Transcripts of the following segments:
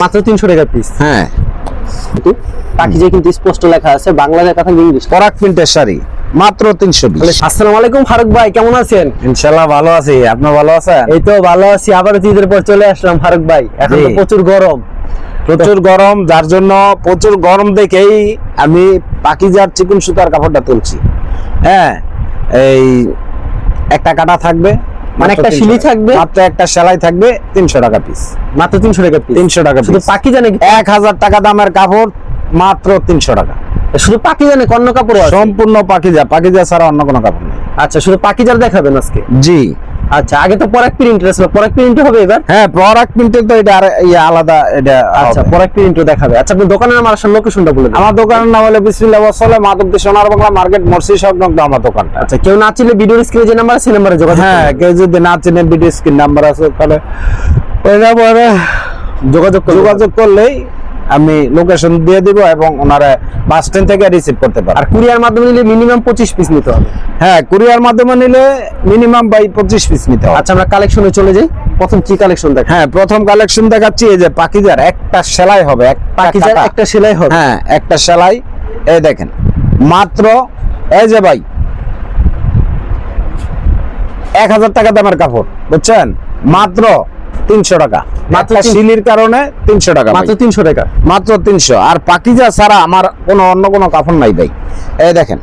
মাত্র 300 টাকা পিস। হ্যাঁ, পাখিজা কিন্তু স্পষ্ট লেখা আছে, বাংলা লেখা থাকবে ইংলিশ। পরাগ প্রিন্টের শাড়ি মাত্র 320। আসসালামু আলাইকুম ফারুক ভাই, কেমন আছেন? ইনশাআল্লাহ ভালো আছি, আপনি ভালো আছেন? এই তো ভালো আছি, আবার ঈদের পর চলে আসলাম ফারুক ভাই। এখন তো জি। প্রচুর গরম। প্রচুর গরম, যার জন্য প্রচুর গরম দেখেই আমি পাকিজার চিকন সুতার কাপড়টা তুলছি। হ্যাঁ, এই একটা কাটা থাকবে, মানে মাত্র একটা 300 শিলি টাকা। থাকবে, মাত্র একটা সেলাই থাকবে, 300 টাকা পিস। মাত্র 300 টাকা পিস। 300 টাকা শুধু পিস। পাখিজা নাকি? 1000 টাকা দামের কাপড় মাত্র 300 টাকা। শুধু পাখিজা নাকি অন্য কাপড় আছে? সম্পূর্ণ পাকিজা, পাকিজা ছাড়া অন্য কোনো কাপড় নেই। আচ্ছা, শুধু পাখিজার দেখাবেন আজকে? জি। আচ্ছা, আগে তো পরাগ প্রিন্ট ছিল, পরাগ প্রিন্ট হবে এবার? হ্যাঁ, পরাগ প্রিন্টের তো এটা আর আলাদা, এটা আচ্ছা, হবে। পরাগ প্রিন্টও দেখাবে। আচ্ছা, আপনি দোকানের নাম আর আসল লোকেশনটা বলে দিন। আমার দোকানের নাম হলো বিসমিল্লাহ ওয়াসালে মাধবদী সোনার বাংলা মার্কেট, মর্সি সংলগ্ন আমার দোকানটা। আচ্ছা, কেউ না চিনলে ভিডিওর স্ক্রিনে যে নাম্বার আছে সেই নাম্বারে যোগাযোগ হ্যাঁ, করবেন। কেউ যদি না চিনে ভিডিও স্ক্রিন নাম্বার আছে তাহলে ওই নাম্বারে যোগাযোগ করলেই আমি লোকেশন দিয়ে দিব এবং ওনারা বাস স্ট্যান্ড থেকে রিসিভ করতে পারে। আর কুরিয়ার মাধ্যমে নিলে মিনিমাম 25 পিস নিতে হবে। হ্যাঁ, কুরিয়ার মাধ্যমে নিলে মিনিমাম 25 পিস নিতে হবে। আচ্ছা, আমরা কালেকশনে চলে যাই। প্রথম কি কালেকশন দেখ? হ্যাঁ, প্রথম কালেকশন দেখাচ্ছি এই যে পাকিজার একটা সেলাই হবে, পাখিজার একটা সেলাই হবে। হ্যাঁ, একটা সেলাই। এই দেখেন মাত্র, এই যে ভাই 1000 টাকা দামের কাপড়, বুঝছেন? মাত্র 300 টাকা। মাত্র একটা শিলির কারণে 300 টাকা, মাত্র 300 টাকা। মাত্র 300। আর পাকিজা ছাড়া আমার অন্য কোনো কাপড় নাই ভাই। এই দেখেন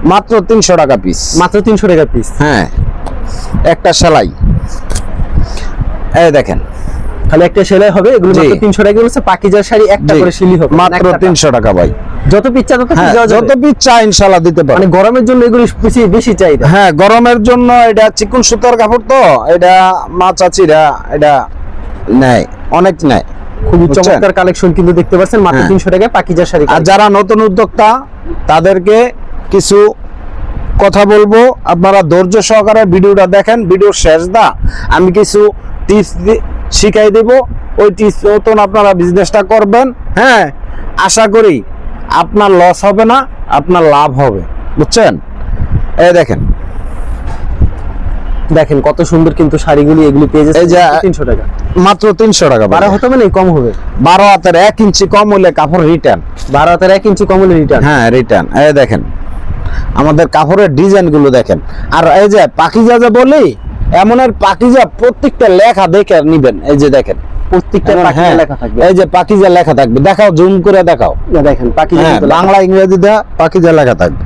মাত্র 300 টাকা পিস। মাত্র 300 টাকা পিস। হ্যাঁ, একটা সেলাই। এই দেখেন খালি একটা সেলাই হবে, এগুলো জি। মাত্র 300 টাকা। বলছে পাখিজার শাড়ি একটা জি, করে শিলি হবে, মাত্র 300 টাকা ভাই। যত পিচ্চা তত পিস হ্যাঁ, দেওয়া যত যাবে। পিস চা ইনশাআল্লাহ দিতে পারো। মানে গরমের জন্য এগুলো বেশি বেশি চাহিদা। হ্যাঁ, গরমের জন্য এটা চিকন সুতার কাপড় তো, এটা মা চাচিরা এটা নেয়, অনেক নেয়। খুবই বুঝছেন? চমৎকার কালেকশন কিন্তু দেখতে পাচ্ছেন, মাত্র হ্যাঁ। 300 টাকায় পাখিজার শাড়ি। আর যারা নতুন উদ্যোক্তা তাদেরকে কিছু কথা বলবো, আপনারা ধৈর্য সহকারে ভিডিওটা দেখেন। ভিডিওর শেষ দা আমি কিছু টিপস শিখাই দেব, ওই টিপস মতন আপনারা বিজনেসটা করবেন। হ্যাঁ, আশা করি আপনার লস হবে না, আপনার লাভ হবে, বুঝছেন? এই দেখেন দেখেন কত সুন্দর কিন্তু শাড়িগুলি, এগুলি পেয়ে যাচ্ছে এই যে 300 টাকা। মাত্র 300 টাকা। 12 হতে মানে কম হবে। 12 হাতের 1 ইঞ্চি কম হলে কাপড় রিটার্ন। 12 হাতের 1 ইঞ্চি কম হলে রিটার্ন। হ্যাঁ, রিটার্ন। এই দেখেন আমাদের কাপড়ের ডিজাইন গুলো দেখেন। আর এই যে পাকিজা যে বলি, এমনের পাকিজা প্রত্যেকটা লেখা দেখে নিবেন। এই যে দেখেন প্রত্যেকটা পাখিজা হ্যাঁ, লেখা থাকবে। এই যে পাকিজা লেখা থাকবে, দেখাও, জুম করে দেখাও। দেখেন পাখিজা হ্যাঁ, কিন্তু লেখা। বাংলা ইংরেজি দেয়া পাকিজা লেখা থাকবে।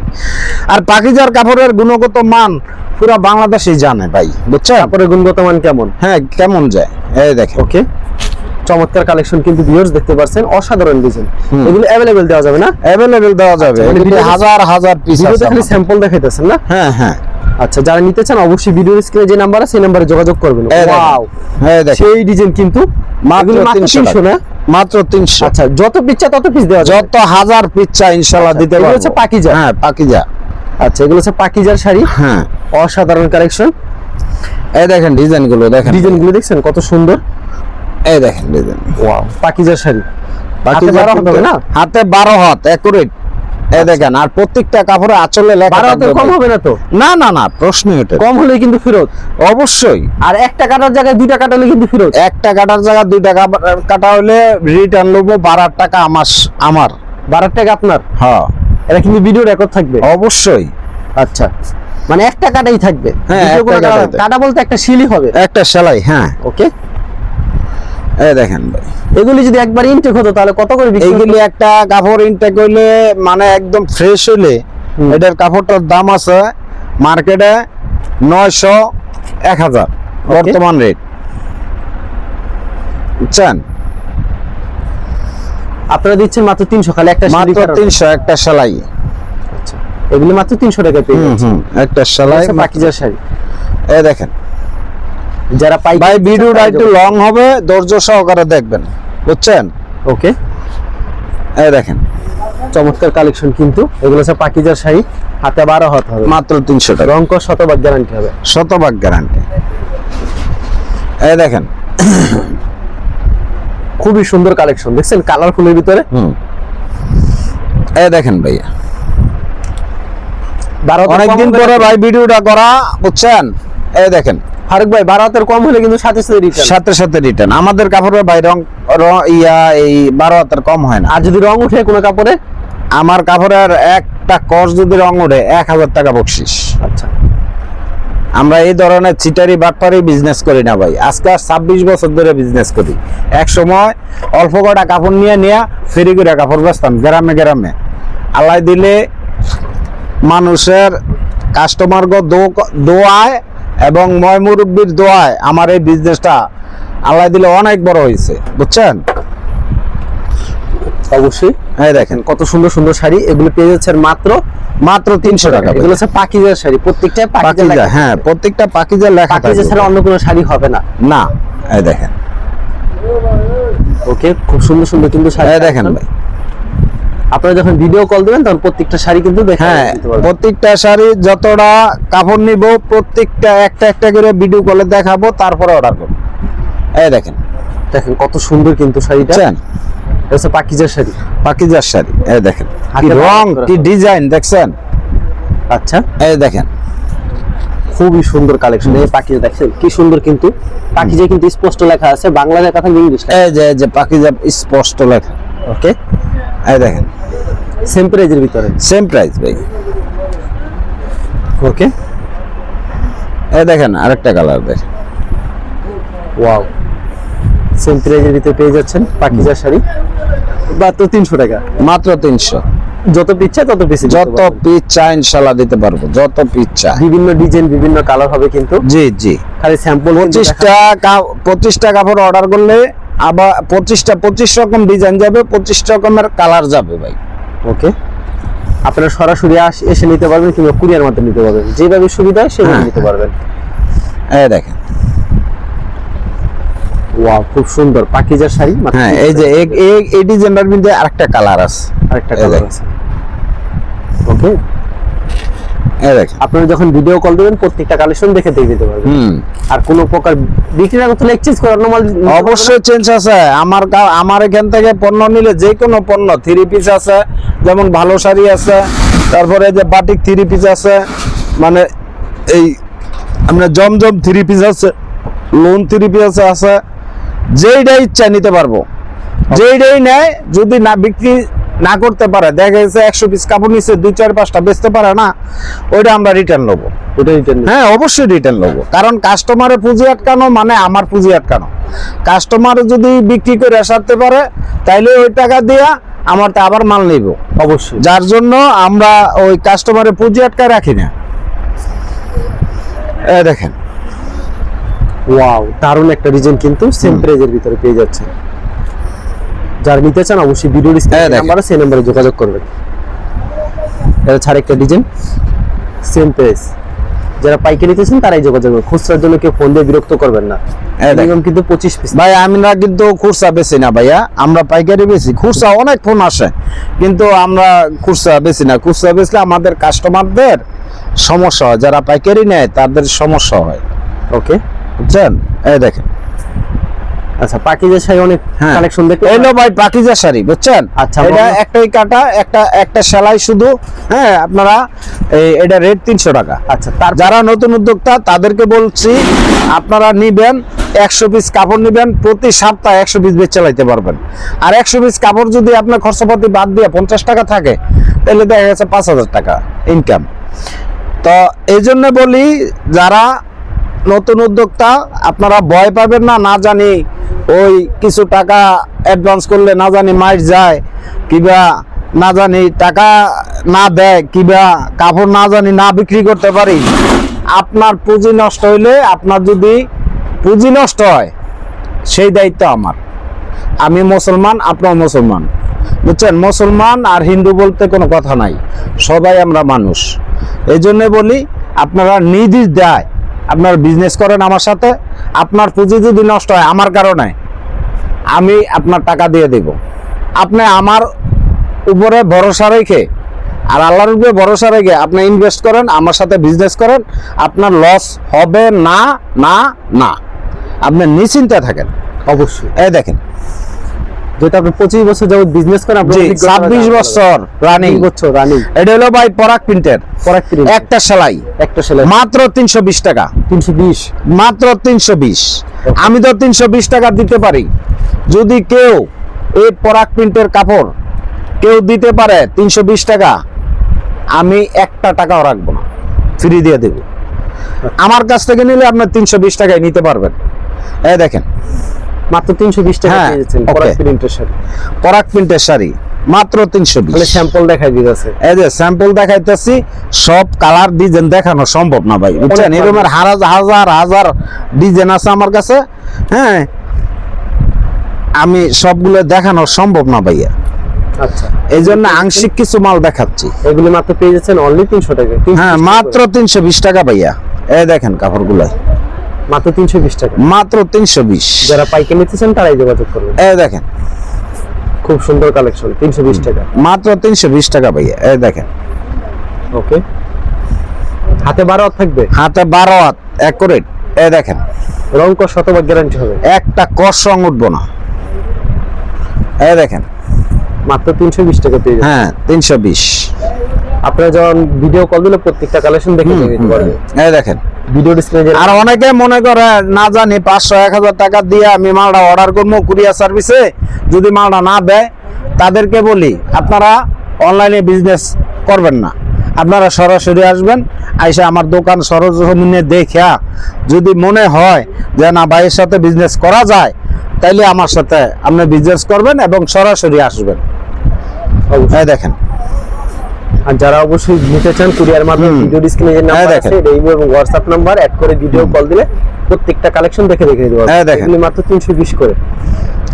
আর পাকিজার কাপড়ের গুণগত মান পুরো বাংলাদেশই জানে ভাই, বুঝছেন? কাপড়ের গুণগত মান কেমন? হ্যাঁ, কেমন যায় এই দেখেন। ওকে, চমৎকার কালেকশন কিন্তু ভিউয়ার্স দেখতে পাচ্ছেন, অসাধারণ ডিজাইন। হুম। এগুলো अवेलेबल দেওয়া যাবে না? অ্যাভেলেবল দেওয়া যাবে, মানে এগুলি ভিডিওতে- হাজার হাজার পিস ভিডিওতে আছে খালি আমাদের। স্যাম্পল দেখাইতেছেন না? হ্যাঁ হ্যাঁ, আচ্ছা, যারা নিতে চান অবশ্যই ভিডিওর স্ক্রিনে যে নাম্বার আছে সেই নাম্বারে যোগাযোগ করবেন। এই দেখেন। ওয়াও, এই দেখেন সেই ডিজাইন কিন্তু মাত্র এগুলো 300 না? মাত্র 300। আচ্ছা, যত পিচ্চা তত পিস দেওয়া যাবে। যত হাজার পিচ্ছা ইনশাআল্লাহ আচ্ছা, দিতে এগুলো পারবো। হচ্ছে পাকিজা? হ্যাঁ, পাকিজা। আচ্ছা, এগুলো হচ্ছে পাকিজার শাড়ি, হ্যাঁ, অসাধারণ কালেকশন। এই দেখেন ডিজাইন গুলো দেখেন। ডিজাইনগুলো দেখছেন কত সুন্দর। এই দেখেন ডিজাইন। ওয়াও, পাকিজার শাড়ি। পাকিজা 12 হাত হবে না? হাতে 12 হাত একুরেট। এই দেখেন, আর প্রত্যেকটা কাপড়ে আঁচলে লেখা 12 হাতের থাকবে। কম হবে না তো? না না না, প্রশ্নই ওঠে না। কম হলে কিন্তু ফেরত। অবশ্যই আর একটা কাটার জায়গায় দুইটা কাটালে কিন্তু ফেরত। একটা কাটার জায়গা 2 টাকা কাটা হলে রিটার্ন নেবো, 12 টাকা আমার। 12 টাকা আপনার। হ্যাঁ, এটা কিন্তু ভিডিও রেকর্ড থাকবে। অবশ্যই আচ্ছা, মানে একটা কাটাই থাকবে। হ্যাঁ, দ্বিতীয় কোনো একটা কাটা- কাটাই। কাটা বলতে একটা শিলি হবে। একটা সেলাই। হ্যাঁ, ওকে, এই দেখেন ভাই, এগুলি যদি একবার ইনটেক হতো তাহলে কত করে বিক্রি হতো? এইগুলি একটা কাপড় ইনটেক হইলে মানে একদম ফ্রেশ হইলে হুম। এটার কাপড়টার দাম আছে মার্কেটে 900 1000 বর্তমান রেট, বুঝছেন? আপনারা দিচ্ছেন মাত্র 300, খালি একটা শিলি মাত্র কাটার। 300 একটা সেলাই। আচ্ছা, এগুলি মাত্র 300 টাকা পেয়ে যাচ্ছে। একটা সেলাই। পাকিজার শাড়ি। এই দেখেন যারা পাই ভাই, ভিডিওটা একটু লং হবে, ধৈর্য সহকারে দেখবেন, বুঝছেন? ওকে, এই দেখেন চমৎকার কালেকশন কিন্তু। এগুলো হচ্ছে পাকিজার শাড়ি, হাতে 12 হাত হবে, মাত্র 300 টাকা, রং কস শতভাগ গ্যারান্টি হবে। শতভাগ গ্যারান্টি। এই দেখেন খুবই সুন্দর কালেকশন, দেখছেন কালারফুলের ভিতরে। এই দেখেন ভাইয়া, 12 হাতের অনেকদিন কম হবে পরে না? ভাই ভিডিওটা করা, বুঝছেন? এই দেখেন ফারুক ভাই, 12 হাতের কম হলে কিন্তু সাথে সাথে রিটার্ন। সাথে সাথে রিটার্ন। আমাদের কাপড়ের ভাই এই 12 হাতের কম হয় না। আর যদি রং উঠে কোনো কাপড়ে? আমার কাপড়ের একটা কস যদি রং ওঠে 1000 টাকা বকশিস। আচ্ছা, আমরা এই ধরনের চিটারি বাটপারি বিজনেস করি না ভাই, আজকে 26 বছর ধরে বিজনেস করি। এক সময় অল্প কটা কাপড় নিয়ে ফেরি করে কাপড় বেচতাম গ্রামে গ্রামে। আল্লাহ দিলে মানুষের কাস্টমার দোয়ায় এবং ময় মুরব্বীর দোয়ায় আমার এই বিজনেসটা আল্লাহ দিলে অনেক বড় হয়েছে, বুঝছেন? অবশ্যই। এই দেখেন কত সুন্দর সুন্দর শাড়ি, এগুলো পেয়ে যাচ্ছে মাত্র 300 টাকা। এগুলো হচ্ছে পাকিজার শাড়ি, প্রত্যেকটা পাকিজা, হ্যাঁ প্রত্যেকটা পাকিজা লেখা পাকিজা থাকবে। ছাড়া অন্য কোনো শাড়ি হবে না। না, এই দেখেন। ওকে, খুব সুন্দর সুন্দর কিন্তু শাড়ি। এই দেখেন ভাই, আপনারা যখন ভিডিও কল দিবেন তখন প্রত্যেকটা শাড়ি কিন্তু দেখে হ্যাঁ দিতে পারবেন। প্রত্যেকটা শাড়ি যতটা কাপড় নিব প্রত্যেকটা একটা করে ভিডিও কলে দেখাবো, তারপরে অর্ডার করব। এই দেখেন দেখেন কত সুন্দর কিন্তু শাড়িটা, বুঝছেন? এটা হচ্ছে পাকিজার শাড়ি। পাকিজার শাড়ি, এই দেখেন কি হাতে রং, বানানো করা। কি ডিজাইন দেখছেন? আচ্ছা, এই দেখেন খুবই সুন্দর কালেকশন। এই পাকিজা দেখছেন কি সুন্দর, কিন্তু পাকিজা কিন্তু স্পষ্ট লেখা আছে, বাংলা লেখা থাকে, ইংলিশ লেখা। এই যে পাকিজা স্পষ্ট লেখা। ওকে, এই দেখেন সেম প্রাইজের ভিতরে। সেম প্রাইস ভাই। ওকে, এই দেখেন আরেকটা কালার দেখেন। ওয়াও, সেম প্রাইজের ভিতরে পেয়ে যাচ্ছেন পাকিজার শাড়ি, মাত্র 300 টাকা। মাত্র 300। যত পিস চাই তত পিস, যত পিস চা ইনশাল্লাহ দিতে পারবো, যত পিস চা। বিভিন্ন ডিজাইন, বিভিন্ন কালার হবে কিন্তু। জি জি, খালি স্যাম্পল 25টা কাপড় অর্ডার করলে আবার 25 রকম ডিজাইন যাবে, 25 রকমের কালার যাবে ভাই। ওকে, আপনারা সরাসরি এসে নিতে পারবেন কিংবা কুরিয়ার মাধ্যমে নিতে পারবেন, যেভাবে সুবিধা হয় সেভাবে হ্যাঁ। নিতে পারবেন। এই দেখেন, ওয়াও, খুব সুন্দর পাকিজার শাড়ি। মাত্র হ্যাঁ 300 এই যে টাকা। এই ডিজাইনটার মধ্যে আরেকটা কালার আছে, আরেকটা এই কালার দেখেন। আছে। ওকে, এই দেখেন। আপনারা যখন ভিডিও কল দিবেন প্রত্যেকটা কালেকশন দেখে দিতে পারবেন। আর কোনো প্রকার বিক্রি না করতে এক্সচেঞ্জ করার নরমাল অবশ্যই চেঞ্জ আছে। আমার এখান থেকে পণ্য নিলে যে কোনো পণ্য, 3 পিস আছে, যেমন ভালো শাড়ি আছে, তারপরে যে বাটিক 3 পিস আছে, মানে এই আমরা জমজম 3 পিস আছে, লোন 3 পিস আছে, যেইটাই ইচ্ছা নিতে পারবো। যেইটাই নেয়, যদি না বিক্রি না করতে পারে, দেখা গেছে 100 পিস কাপড় নিচ্ছে 2-4-5টা বেচতে পারে না, ওইটা আমরা রিটার্ন নেবো। ওটা রিটার্ন। হ্যাঁ অবশ্যই রিটার্ন নেবো, কারণ কাস্টমারের পুঁজি আটকানো মানে আমার পুঁজি আটকানো। কাস্টমার যদি বিক্রি করে সারতে পারে তাইলে ওই টাকা দিয়া আমার তা আবার মাল নিব, অবশ্যই। যার জন্য আমরা ওই কাস্টমারের পুঁজি আটকায় রাখি না। এই দেখেন, ওয়াও, দারুণ একটা ডিজাইন কিন্তু সেম প্রাইজের ভিতরে পেয়ে যাচ্ছে। যার নিতে চান অবশ্যই ভিডিওর স্ক্রিনে দেখেন। নাম্বার আছে, সেই নম্বরে যোগাযোগ করবেন। এটা ছাড়া একটা ডিজাইন, সেম প্রাইস। যারা পাইকারি নিতেছেন তারাই যোগাযোগ করবেন, খুচরার জন্য কেউ ফোন দিয়ে বিরক্ত করবেন না। দেখেন। মিনিমাম কিন্তু 25 পিস। ভাই আমরা কিন্তু খুচরা বেশি না ভাইয়া, আমরা পাইকারি বেশি। খুচরা অনেক ফোন আসে, কিন্তু আমরা খুচরা বেশি না। খুচরা বেচলে আমাদের কাস্টমারদের সমস্যা হয়, যারা পাইকারি নেয় তাদের সমস্যা হয়। ওকে, বুঝছেন? এই দেখেন, আচ্ছা, পাকিজার শাড়ি অনেক হ্যাঁ কালেকশন দেখতে এলো ভাই পাকিজা শাড়ি, বুঝছেন? আচ্ছা, এটা বলুন। একটাই কাটা, একটা সেলাই শুধু। হ্যাঁ আপনারা এটা রেট 300 টাকা। আচ্ছা, তার যারা নতুন উদ্যোক্তা তাদেরকে বলছি, আপনারা নিবেন 100 পিস কাপড় নিবেন, প্রতি সপ্তাহে 100 পিস বেচ চালাইতে পারবেন। আর 100 পিস কাপড় যদি আপনার খরচাপাতি বাদ দিয়ে 50 টাকা থাকে, তাহলে দেখা গেছে 5000 টাকা ইনকাম। তো এই জন্য বলি, যারা নতুন উদ্যোক্তা আপনারা ভয় পাবেন না। না জানি ওই কিছু টাকা অ্যাডভান্স করলে না জানি মাইর যায়, কিবা না জানি টাকা না দেয়, কিবা কাপড় না জানি না বিক্রি করতে পারি। আপনার পুঁজি নষ্ট হইলে, আপনার যদি পুঁজি নষ্ট হয় সেই দায়িত্ব আমার। আমি মুসলমান, আপনার মুসলমান, বুঝছেন? মুসলমান আর হিন্দু বলতে কোনো কথা নাই, সবাই আমরা মানুষ। এই জন্য বলি, আপনারা নির্দ্বিধায় আপনার বিজনেস করেন আমার সাথে। আপনার পুঁজি যদি নষ্ট হয় আমার কারণে, আমি আপনার টাকা দিয়ে দেব। আপনি আমার উপরে ভরসা রেখে আর আল্লাহর উপরে ভরসা রেখে আপনি ইনভেস্ট করেন, আমার সাথে বিজনেস করেন, আপনার লস হবে না, না না। আপনি নিশ্চিন্তে থাকেন। অবশ্যই। এই দেখেন, যেটা আপনি 25 বছর যাবত বিজনেস করেন, আপনি জি 26 বছর রানিং। 26 বছর রানিং। এটা হলো ভাই পরাগ প্রিন্টের পরাগ প্রিন্ট, একটা সেলাই একটা সেলাই মাত্র 320 টাকা, 320, মাত্র 320। আমি তো 320 টাকা দিতে পারি। যদি কেউ এই পরাগ প্রিন্টের কাপড় কেউ দিতে পারে 320 টাকা, আমি একটা টাকাও রাখবো না, ফ্রি দিয়ে দেব। আমার কাছ থেকে নিলে আপনার 320 টাকায় নিতে পারবেন। এই দেখেন মাত্র 320 টাকা হ্যাঁ, পেয়ে যাচ্ছেন okay. পরাগ প্রিন্টের সাথে। পরাগ প্রিন্টের শাড়ি মাত্র তাহলে 320। স্যাম্পল দেখাই দিতেছে। এই যে স্যাম্পল দেখাইতেছি, সব কালার ডিজাইন দেখানো সম্ভব না ভাই, বুঝছেন? অনেক এরকমের হাজার হাজার ডিজাইন আছে আমার কাছে। হ্যাঁ, আমি সবগুলো দেখানো সম্ভব না ভাইয়া, আচ্ছা, এই জন্য আংশিক কিছু মাল দেখাচ্ছি। এগুলি মাত্র পেয়ে যাচ্ছেন অনলি 300 টাকা। হ্যাঁ, মাত্র 320 টাকা ভাইয়া। এই দেখেন কাপড়গুলো মাত্র 320 টাকা। মাত্র 320। যারা পাইকারি নিতে চান তারাই যোগাযোগ করবেন। এই দেখেন খুব সুন্দর কালেকশন, 320 টাকা। মাত্র 320 টাকা ভাইয়া। এই দেখেন ওকে, হাতে 12 হাত থাকবে, হাতে 12 হাত অ্যাকুরেট। এই দেখেন রং কস শতভাগ গ্যারান্টি হবে, একটা কষ রং উঠবো না। এই দেখেন মাত্র 320 টাকা পেয়ে যাবেন। হ্যাঁ 320। আপনারা যখন ভিডিও কল দিলে প্রত্যেকটা কালেকশন দেখে নিতে পারবেন। এই দেখেন ভিডিও ডিসপ্লে আর অনেকে মনে করে না জানি 500-1000 টাকা দিয়ে আমি মালটা অর্ডার করবো কুরিয়ার সার্ভিসে, যদি মালটা না দেয় তাদেরকে বলি আপনারা অনলাইনে বিজনেস করবেন না, আপনারা সরাসরি আসবেন, আইসা আমার দোকান সরজমিনে দেখা যদি মনে হয় যে না ভাইয়ের সাথে বিজনেস করা যায়, তাইলে আমার সাথে আপনি বিজনেস করবেন এবং সরাসরি আসবেন। এই দেখেন আর যারা অবশ্যই নিতে চান কুরিয়ার মাধ্যমে, ভিডিও ডিসপ্লে যে নাম্বার দেখেন। আছে এই এবং হোয়াটসঅ্যাপ নাম্বার অ্যাড করে ভিডিও কল দিলে প্রত্যেকটা কালেকশন দেখে দিতে পারবেন। দেখেন। এগুলি মাত্র 320 করে।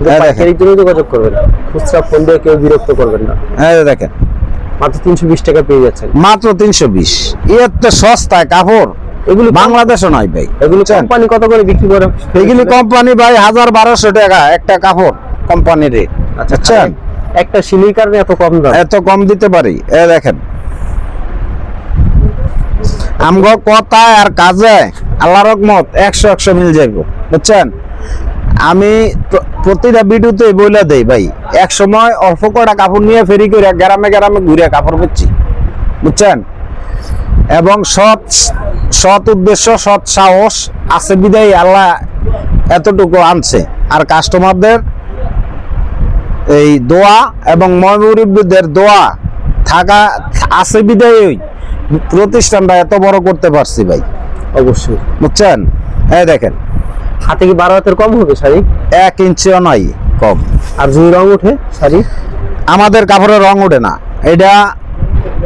দেখেন। পাইকারির জন্য যোগাযোগ করবেন, খুচরা ফোন দিয়ে কেউ বিরক্ত করবেন না। এই দেখেন মাত্র 320 টাকা পেয়ে যাচ্ছেন। মাত্র 320। এর তো সস্তায় কাপড় এগুলি বাংলাদেশও নয় ভাই। এগুলি কোম্পানি কত করে বিক্রি করে? এগুলি কোম্পানি ভাই 1200 টাকা একটা কাপড় কোম্পানি রেট। আচ্ছা, বুঝছেন? একটা সিলির কারণে এত কম দাম। এত কম দিতে পারি। এ দেখেন আমগো কথা আর কাজে আল্লাহর রহমত 100 মিল যাইব, বুঝছেন? আমি প্রতিটা ভিডিওতে বলে দেই ভাই, এক সময় অল্প কটা কাপড় নিয়ে ফেরি করে গ্রামে গ্রামে ঘুরে কাপড় বেচছি, বুঝছেন? এবং সৎ উদ্দেশ্য, সৎ সাহস আছে বিদায় আল্লাহ এতটুকু আনছে। আর কাস্টমারদের এই দোয়া এবং ময়মুরিবদের দোয়া থাকা আছে বিদায় ওই প্রতিষ্ঠানটা এত বড় করতে পারছি ভাই, অবশ্যই। বুঝছেন? এই দেখেন হাতে কি 12 হাতের কম হবে শাড়ি? 1 ইঞ্চিও নাই কম। আর যদি রং ওঠে শাড়ি? আমাদের কাপড়ে রং ওঠে না, এটা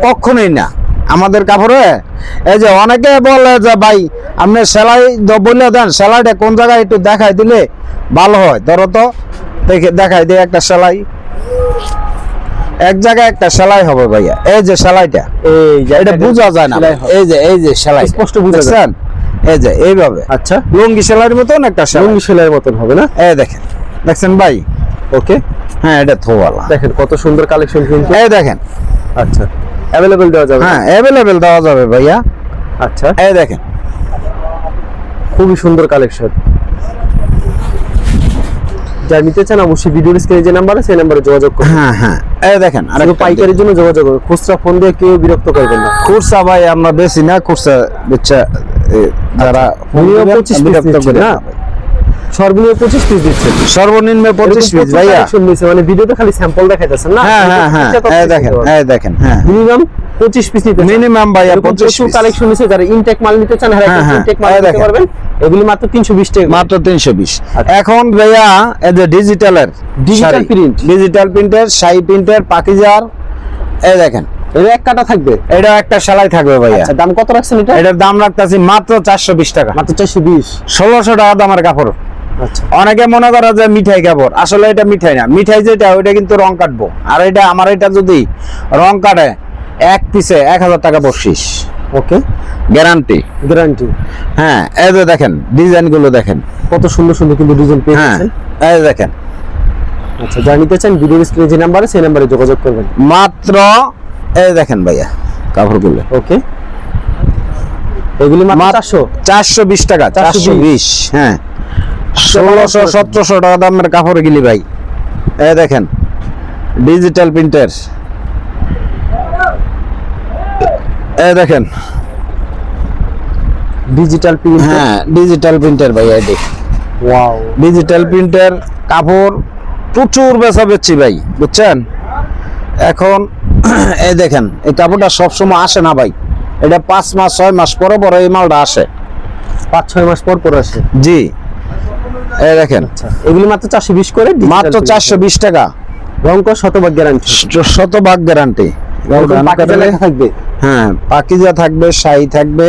কখনোই না আমাদের কাপড়ে। এই যে অনেকে বলে যে ভাই আপনি সেলাই বলে দেন, সেলাইটা কোন জায়গায় একটু দেখাই দিলে ভালো হয়। ধরো তো দেখাই দিয়ে একটা সেলাই, এক জায়গায় একটা সেলাই হবে ভাইয়া। এই যে সেলাইটা, এই যে এটা বোঝা যায় না। এই যে সেলাই স্পষ্ট বোঝা যায়। দেখছেন? এই যে এইভাবে আচ্ছা, লুঙ্গি সেলাইয়ের মতন একটা সেলাই। রঙিন সেলাইয়ের মতন হবে না? এই দেখেন, দেখছেন ভাই? ওকে, হ্যাঁ এটা থোয়ালা। দেখেন কত সুন্দর কালেকশন কিন্তু। এই দেখেন, আচ্ছা, অ্যাভেলেবল দেওয়া যাবে? হ্যাঁ অ্যাভেলেবেল দেওয়া যাবে ভাইয়া। আচ্ছা, এই দেখেন খুবই সুন্দর কালেকশন। যারা নিতে চান অবশ্যই ভিডিও স্ক্রিনে যে নাম্বার আছে সেই নাম্বারে যোগাযোগ করুন। হ্যাঁ হ্যাঁ এই দেখেন আর শুধু পাইকারির জন্য যোগাযোগ করুন, খুচরা ফোন দিয়ে কেউ বিরক্ত করবেন না। খুরসা ভাই আমরা বেশি না, খুরসা বেচা যারা মিনিমাম 25 পিস বিরক্ত দিচ্ছেন করে না? সর্বনিম্ন 25 পিস দিচ্ছেন। সর্বনিম্ন 25 পিস ভাইয়া। মানে ভিডিওতে খালি স্যাম্পল দেখাইতেছেন না? হ্যাঁ হ্যাঁ হ্যাঁ এই দেখেন হ্যাঁ মিনিমাম 25 পিস নিতে মিনিমাম ভাইয়া 25 প্রচুর কালেকশন নিছে। যারা ইনটেক মাল নিতে চান হ্যাঁ, হ্যাঁ, ইনটেক মাল এই নিতে দেখেন। পারবেন। এগুলি মাত্র 320 টাকা। মাত্র 320। এখন ভাইয়া এই যে ডিজিটালের ডিজিটাল প্রিন্ট, ডিজিটাল প্রিন্টের শাড়ি প্রিন্টের পাকিজার। এই দেখেন এর এক কাটা থাকবে। এটা একটা সেলাই থাকবে ভাইয়া। আচ্ছা, দাম কত রাখছেন এটা? এটার দাম রাখতেছি মাত্র 420 টাকা। মাত্র 420। 1600 টাকা দামের কাপড়। আচ্ছা, অনেকে মনে করে যে মিঠাই কাপড়, আসলে এটা মিঠাই না। মিঠাই যেটা ওইটা কিন্তু রং কাটবো, আর এটা আমার এটা যদি রং কাটে এক পিসে 1000 টাকা বকশিশ। ওকে, গ্যারান্টি। গ্যারান্টি। হ্যাঁ এই যে দেখেন ডিজাইন গুলো দেখেন কত সুন্দর সুন্দর কিন্তু ডিজাইন পেয়ে হ্যাঁ যাচ্ছেন। এই যে দেখেন আচ্ছা, যারা নিতে চান ভিডিও স্ক্রিনে যে নাম্বার আছে সেই নাম্বারে যোগাযোগ করবেন। মাত্র এই দেখেন ভাইয়া কাপড়গুলো। ওকে, এগুলি মাত্র 420 টাকা। 420 হ্যাঁ 1600-1700 টাকা দামের কাপড় গেলি ভাই। এই দেখেন ডিজিটাল প্রিন্টার, এই দেখেন ডিজিটাল প্রিন্ট। হ্যাঁ ডিজিটাল প্রিন্টার ভাই, এটি ওয়াও, ডিজিটাল প্রিন্টার কাপড় প্রচুর বেচা বেচছি ভাই, বুঝছেন। এখন এই দেখেন এই কাপড়টা সবসময় আসে না ভাই, এটা 5 মাস 6 মাস পরে পরে এই মালটা আসে। 5-6 মাস পর পর আসে। জি এই দেখেন আচ্ছা, এগুলি মাত্র 420 করে, মাত্র 420 টাকা, রং কস শতভাগ গ্যারান্টি, শতভাগ গ্যারান্টি। থাকবে। হ্যাঁ পাকিজা থাকবে, শাড়ি থাকবে,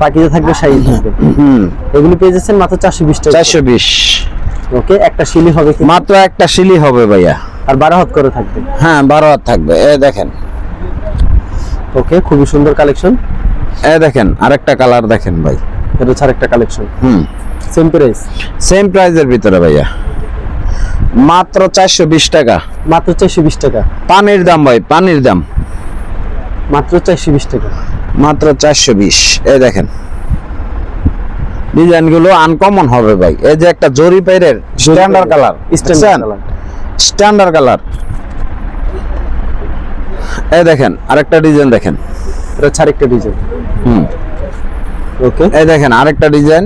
পাকিজা থাকবে, শাড়ি থাকবে। এগুলি পেয়ে যাচ্ছেন মাত্র 420 টাকা। 420। ওকে, একটা শিলি হবে কি? মাত্র একটা শিলি হবে ভাইয়া, আর 12 হাত করে থাকবে। হ্যাঁ 12 হাত থাকবে। এই দেখেন, ওকে, খুবই সুন্দর কালেকশন। এই দেখেন আরেকটা কালার দেখেন ভাই, এটা হচ্ছে আরেকটা কালেকশন। সেম প্রাইস, সেম প্রাইজের ভিতরে ভাইয়া, মাত্র 420 টাকা। মাত্র 420 টাকা। পানির দাম ভাই, পানির দাম মাত্র 420 টাকা। মাত্র 420। এই দেখেন ডিজাইন গুলো আনকমন হবে ভাই। এই যে একটা জরি পাইরের standard colour, standard colour, standard colour. এই দেখেন আরেকটা ডিজাইন দেখেন, এটা হচ্ছে আরেকটা ডিজাইন। ওকে, এই দেখেন আরেকটা ডিজাইন,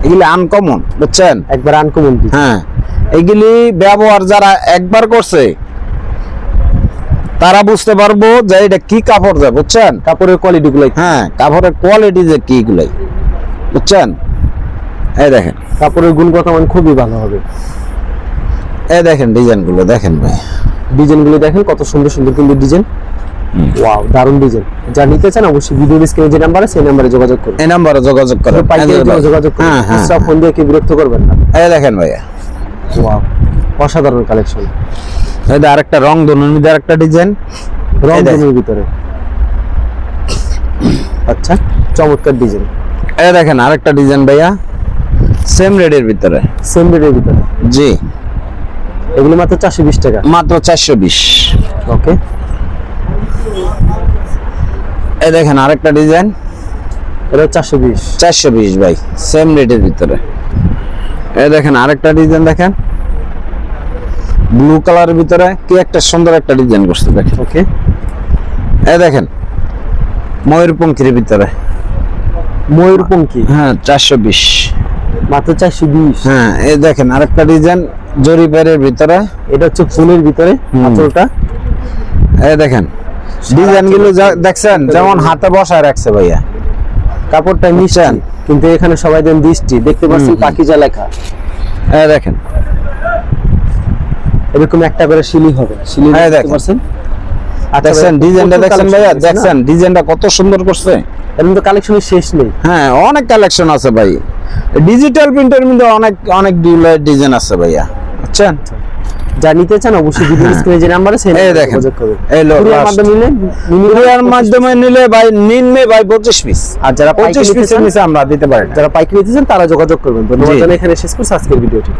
এগুলি আনকমন, বুঝছেন, একবার আনকমন ডিজাইন। হ্যাঁ এগুলি ব্যবহার যারা একবার করছে তারা বুঝতে পারবো যে এটা কি কাপড় যায়, বুঝছেন, কাপড়ের কোয়ালিটি গুলো, হ্যাঁ কাপড়ের কোয়ালিটি যে কি গুলাই, বুঝছেন। এই দেখেন কাপড়ের গুণগত মান খুবই ভালো হবে। এই দেখেন ডিজাইন গুলো দেখেন ভাই, ডিজাইন গুলো দেখেন কত সুন্দর সুন্দর কিন্তু ডিজাইন। ওয়াও, দারুণ ডিজাইন। যা নিতে চান অবশ্যই ভিডিও স্ক্রিনে যে নাম্বার আছে সেই নাম্বারে যোগাযোগ করুন। এই নাম্বারে যোগাযোগ করেন, পাইকারি যোগাযোগ করুন, খুচরা ফোন দিয়ে কি বিরক্ত করবেন না। এই দেখেন ভাইয়া, ওয়াও, অসাধারণ কালেকশন। এই যে আরেকটা রং ধনুর মধ্যে আরেকটা ডিজাইন, রংধনুর ভিতরে। আচ্ছা, চমৎকার ডিজাইন। এই দেখেন আরেকটা ডিজাইন ভাইয়া, সেম রেডের ভিতরে, সেম রেটের ভিতরে। জি এগুলো মাত্র 420 টাকা। মাত্র 420। ওকে, এই দেখেন আরেকটা ডিজাইন, এটা 420। 420 ভাই, সেম রেটের ভিতরে। এই দেখেন আরেকটা ডিজাইন দেখেন, ব্লু কালারের ভিতরে কি একটা সুন্দর একটা ডিজাইন করছে দেখেন। ওকে, এই দেখেন ময়ূরপঙ্খীর ভিতরে, ময়ূরপঙ্খী, হ্যাঁ 420। মাত্র 420। হ্যাঁ এই দেখেন আরেকটা ডিজাইন জরি পেরের ভিতরে, এটা হচ্ছে ফুলের ভিতরে আঁচলটা। এই দেখেন ডিজাইন গুলো দেখছেন যেমন হাতে বসায় রাখছে ভাইয়া, কাপড়টা মিশান, কিন্তু এখানে সবাই দেন দৃষ্টি, দেখতে পাচ্ছেন পাকিজা লেখা। এই দেখেন এরকম একটা করে শিলি হবে, শিলি হ্যাঁ, দেখতে দেখেন। পাচ্ছেন। দেখছেন ডিজাইনটা দেখছেন ভাইয়া, দেখছেন ডিজাইনটা কত সুন্দর করছে। এরকম তো কালেকশনের শেষ নেই। হ্যাঁ অনেক কালেকশন আছে ভাই, ডিজিটাল প্রিন্টের মধ্যে অনেক অনেক ডিজাইন আছে ভাইয়া, বুঝছেন। যা নিতে চান অবশ্যই ভিডিও স্ক্রিনে যে নাম্বার আছে সেই এই নাম্বারে দেখেন, যোগাযোগ করবেন। এই লো কুরিয়ার মাধ্যমে নিলে কুরিয়ার মাধ্যমে নিলে ভাই নিম্নে ভাই 25 পিস, আর যারা 25 পাইকারি নিতে পিসের চান, নিচে আমরা দিতে পারি না। যারা পাইকারি নিতে চান তারা যোগাযোগ করবেন। ধন্যবাদ জি। জানাই, এখানে শেষ করছি আজকের ভিডিওটি।